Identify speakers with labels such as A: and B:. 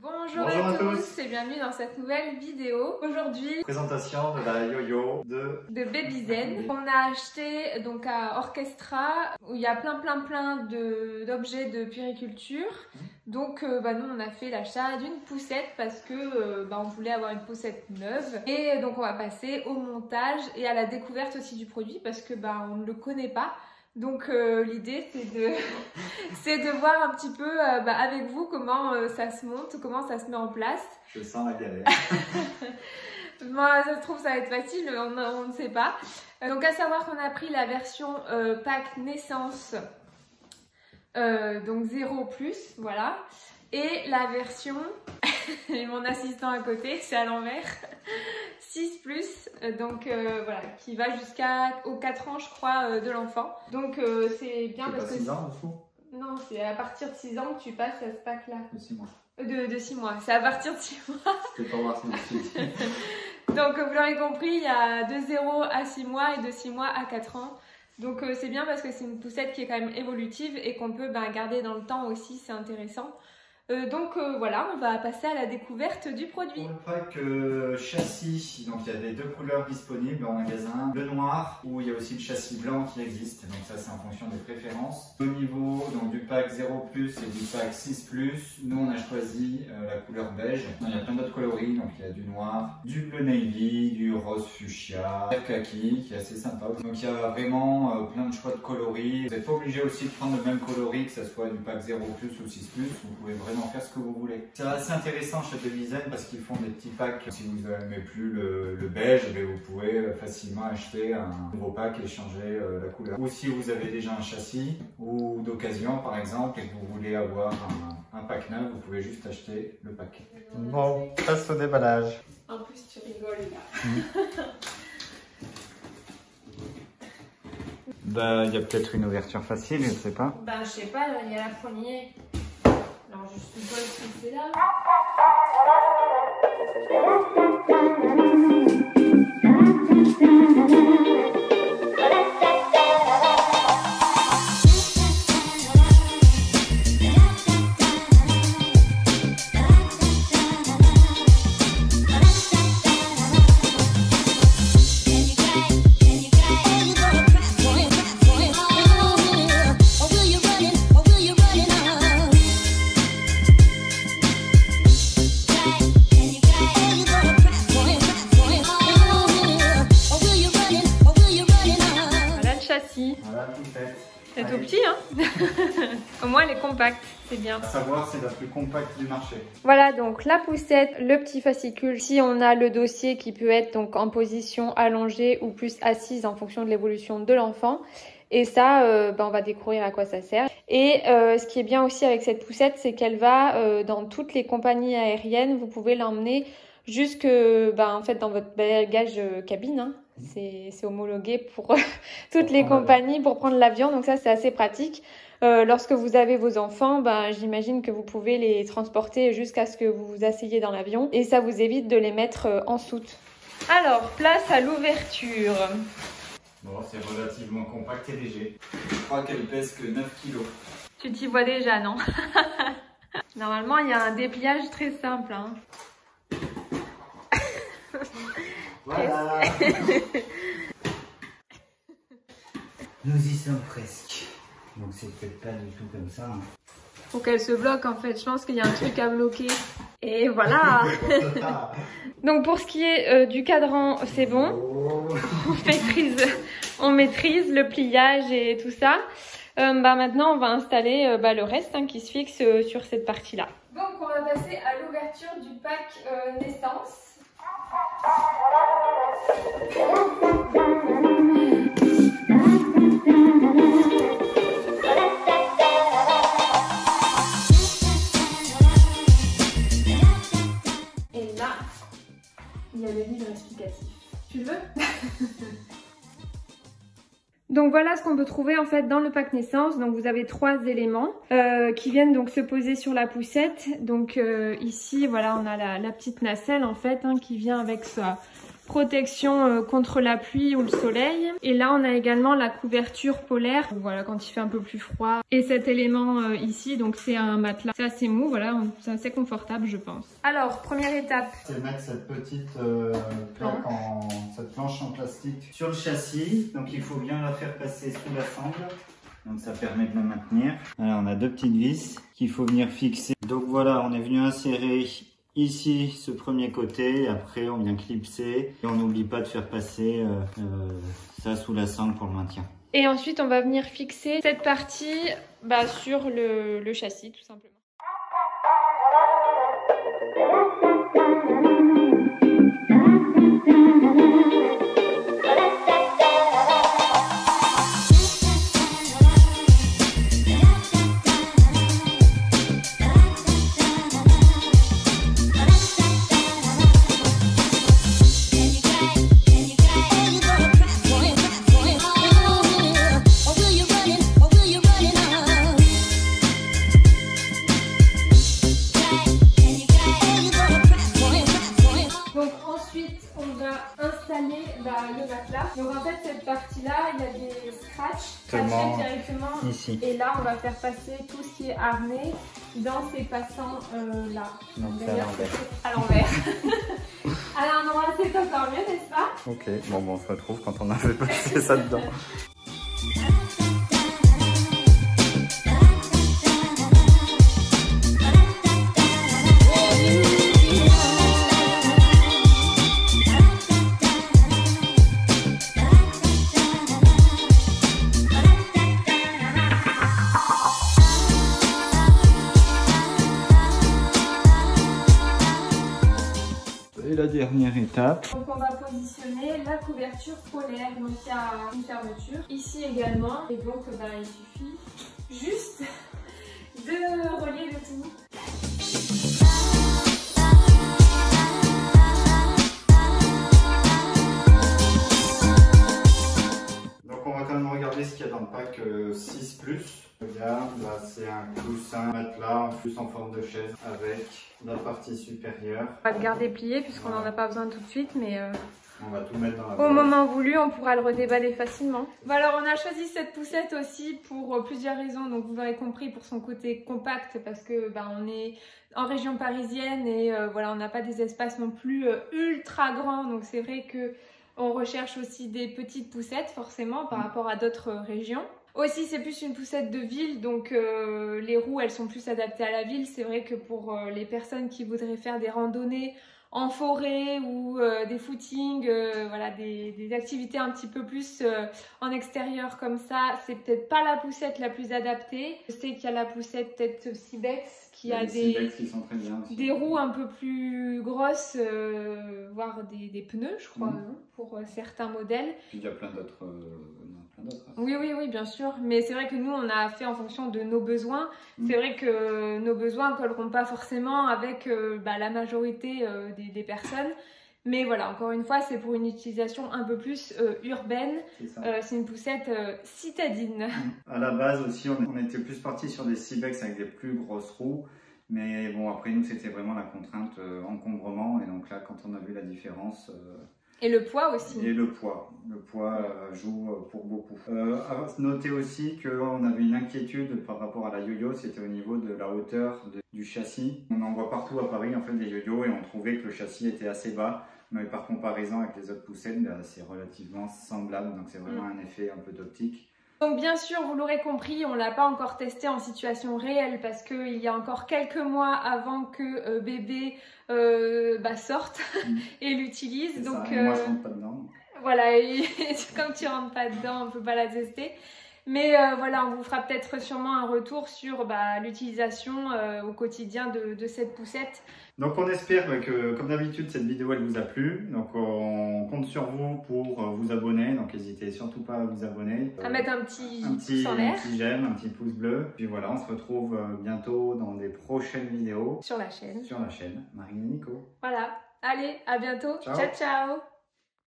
A: Bonjour à tous et bienvenue dans cette nouvelle vidéo. Aujourd'hui,
B: présentation de la yo-yo de
A: Babyzen. On a acheté donc à Orchestra où il y a plein d'objets de puériculture. Donc nous on a fait l'achat d'une poussette parce que on voulait avoir une poussette neuve. Et donc on va passer au montage et à la découverte aussi du produit parce que on ne le connaît pas. Donc l'idée c'est de voir un petit peu avec vous comment ça se monte, comment ça se met en place.
B: Je sens la galère.
A: Moi ça se trouve ça va être facile, on ne sait pas. Donc à savoir qu'on a pris la version pack naissance donc 0+, voilà. Et la version, et mon assistant à côté, c'est à l'envers, 6+, donc voilà, qui va jusqu'aux 4 ans, je crois, de l'enfant. Donc c'est bien parce que...
B: 6 ans, au fond?
A: Non, c'est à partir de 6 ans que tu passes à ce pack-là.
B: De 6 mois.
A: De 6 mois, c'est à partir de 6 mois.
B: C'était pour voir si
A: Donc vous l'aurez compris, il y a de 0 à 6 mois et de 6 mois à 4 ans. Donc c'est bien parce que c'est une poussette qui est quand même évolutive et qu'on peut garder dans le temps aussi, c'est intéressant. Donc voilà, on va passer à la découverte du produit.
B: Pour le pack châssis, donc il y a les deux couleurs disponibles en magasin. Le noir, où il y a aussi le châssis blanc qui existe, donc ça c'est en fonction des préférences. Au niveau donc, du pack 0+ et du pack 6+, nous on a choisi la couleur beige. Il y a plein d'autres coloris, donc il y a du noir, du bleu navy, du rose fuchsia, du kaki qui est assez sympa. Donc il y a vraiment plein de choix de coloris. Vous n'êtes pas obligé aussi de prendre le même coloris, que ce soit du pack 0+ ou 6+, vous pouvez vraiment faire ce que vous voulez. C'est assez intéressant chez Babyzen parce qu'ils font des petits packs. Si vous n'aimez plus le beige, vous pouvez facilement acheter un nouveau pack et changer la couleur. Ou si vous avez déjà un châssis ou d'occasion par exemple et que vous voulez avoir un pack neuf, vous pouvez juste acheter le pack. Bon, passe au déballage.
A: En plus tu rigoles là.
B: Il y a peut-être une ouverture facile, je ne sais pas.
A: Je sais pas, il y a la poignée. Alors je suppose que c'est là.
B: Voilà, tout fait.
A: C'est tout petit, hein. Au moins elle est compacte, c'est bien.
B: À savoir, c'est la plus compacte du marché.
A: Voilà donc la poussette, le petit fascicule. Si on a le dossier qui peut être donc en position allongée ou plus assise en fonction de l'évolution de l'enfant. Et ça, on va découvrir à quoi ça sert. Et ce qui est bien aussi avec cette poussette, c'est qu'elle va dans toutes les compagnies aériennes. Vous pouvez l'emmener jusque en fait dans votre bagage cabine. Hein. C'est homologué pour toutes les compagnies pour prendre l'avion. Donc ça, c'est assez pratique. Lorsque vous avez vos enfants, j'imagine que vous pouvez les transporter jusqu'à ce que vous vous asseyez dans l'avion. Et ça vous évite de les mettre en soute. Alors, place à l'ouverture.
B: Bon, c'est relativement compact et léger. Je crois qu'elle pèse que 9 kg.
A: Tu t'y vois déjà, non? Normalement, il y a un dépliage très simple. Hein.
B: Voilà. Nous y sommes presque. Donc c'est peut-être pas du tout comme ça. Hein.
A: Faut qu'elle se bloque en fait. Je pense qu'il y a un truc à bloquer. Et voilà. Donc pour ce qui est du cadran, c'est bon. On maîtrise le pliage et tout ça. Maintenant, on va installer le reste qui se fixe sur cette partie-là. Donc on va passer à l'ouverture du pack naissance. Et là, il y a le livre explicatif. Tu veux? Donc voilà ce qu'on peut trouver en fait dans le pack naissance. Donc vous avez 3 éléments qui viennent donc se poser sur la poussette. Donc ici voilà, on a la petite nacelle en fait qui vient avec protection contre la pluie ou le soleil. Et là on a également la couverture polaire, voilà, quand il fait un peu plus froid. Et cet élément ici, donc c'est un matelas, c'est assez mou, voilà, c'est assez confortable je pense. Alors première étape,
B: c'est mettre cette petite plaque cette planche en plastique sur le châssis. Donc il faut bien la faire passer sous la sangle. Donc ça permet de le maintenir. Alors on a deux petites vis qu'il faut venir fixer. Donc voilà, on est venu insérer ici ce premier côté, après on vient clipser et on n'oublie pas de faire passer ça sous la sangle pour le maintien.
A: Et ensuite on va venir fixer cette partie sur le châssis tout simplement. Le matelas. Donc en fait cette partie là il y a des scratchs directement
B: ici.
A: Et là on va faire passer tout ce qui est harnais dans ces passants là.
B: Donc c'est à
A: l'envers. À l'endroit c'est encore mieux, n'est-ce pas?
B: Ok, bon on se retrouve quand on a fait passer ça dedans. Et la dernière étape.
A: Donc on va positionner la couverture polaire, donc il y a une fermeture ici également et donc il suffit juste de relier le tout.
B: Donc on va quand même regarder ce qu'il y a dans le pack 6+. Regarde, là c'est un coussin matelas en plus en forme de chaise avec la partie supérieure.
A: On va le garder plié puisqu'on n'en a pas besoin tout de suite, mais
B: on va tout mettre dans la
A: au
B: boîte.
A: moment voulu on pourra le redéballer facilement. Bon, alors on a choisi cette poussette aussi pour plusieurs raisons. Donc vous l'aurez compris, pour son côté compact parce que on est en région parisienne et voilà, on n'a pas des espaces non plus ultra grands, donc c'est vrai que on recherche aussi des petites poussettes forcément par rapport à d'autres régions. Aussi c'est plus une poussette de ville, donc les roues elles sont plus adaptées à la ville. C'est vrai que pour les personnes qui voudraient faire des randonnées en forêt ou des footings, voilà, des activités un petit peu plus en extérieur comme ça, c'est peut-être pas la poussette la plus adaptée. Je sais qu'il y a la poussette peut-être Sibex qui a des roues un peu plus grosses, voire des pneus je crois, pour certains modèles.
B: Puis il y a plein d'autres.
A: Oui, bien sûr. Mais c'est vrai que nous, on a fait en fonction de nos besoins. C'est vrai que nos besoins ne colleront pas forcément avec la majorité des personnes. Mais voilà, encore une fois, c'est pour une utilisation un peu plus urbaine. C'est une poussette citadine.
B: À la base aussi, on était plus parti sur des Sibex avec des plus grosses roues. Mais bon, après nous, c'était vraiment la contrainte encombrement. Et donc là, quand on a vu la différence...
A: Et le poids aussi.
B: Et le poids joue pour beaucoup. À noter aussi qu'on avait une inquiétude par rapport à la yo-yo, c'était au niveau de la hauteur du châssis. On en voit partout à Paris en fait des yo-yo et on trouvait que le châssis était assez bas, mais par comparaison avec les autres poussettes, c'est relativement semblable, donc c'est vraiment un effet un peu d'optique.
A: Donc bien sûr, vous l'aurez compris, on ne l'a pas encore testé en situation réelle parce qu'il y a encore quelques mois avant que bébé sorte et l'utilise. Donc
B: moi je rentre pas dedans.
A: Voilà, et comme tu rentres pas dedans, on ne peut pas la tester. Mais voilà, on vous fera peut-être sûrement un retour sur l'utilisation au quotidien de cette poussette.
B: Donc on espère que, comme d'habitude, cette vidéo elle vous a plu. Donc on compte sur vous pour vous abonner. Donc n'hésitez surtout pas à vous abonner.
A: À mettre un petit pouce en l'air.
B: Un petit j'aime, un petit pouce bleu. Puis voilà, on se retrouve bientôt dans des prochaines vidéos.
A: Sur la chaîne.
B: Sur la chaîne, Marine et Nico.
A: Voilà, allez, à bientôt. Ciao, ciao.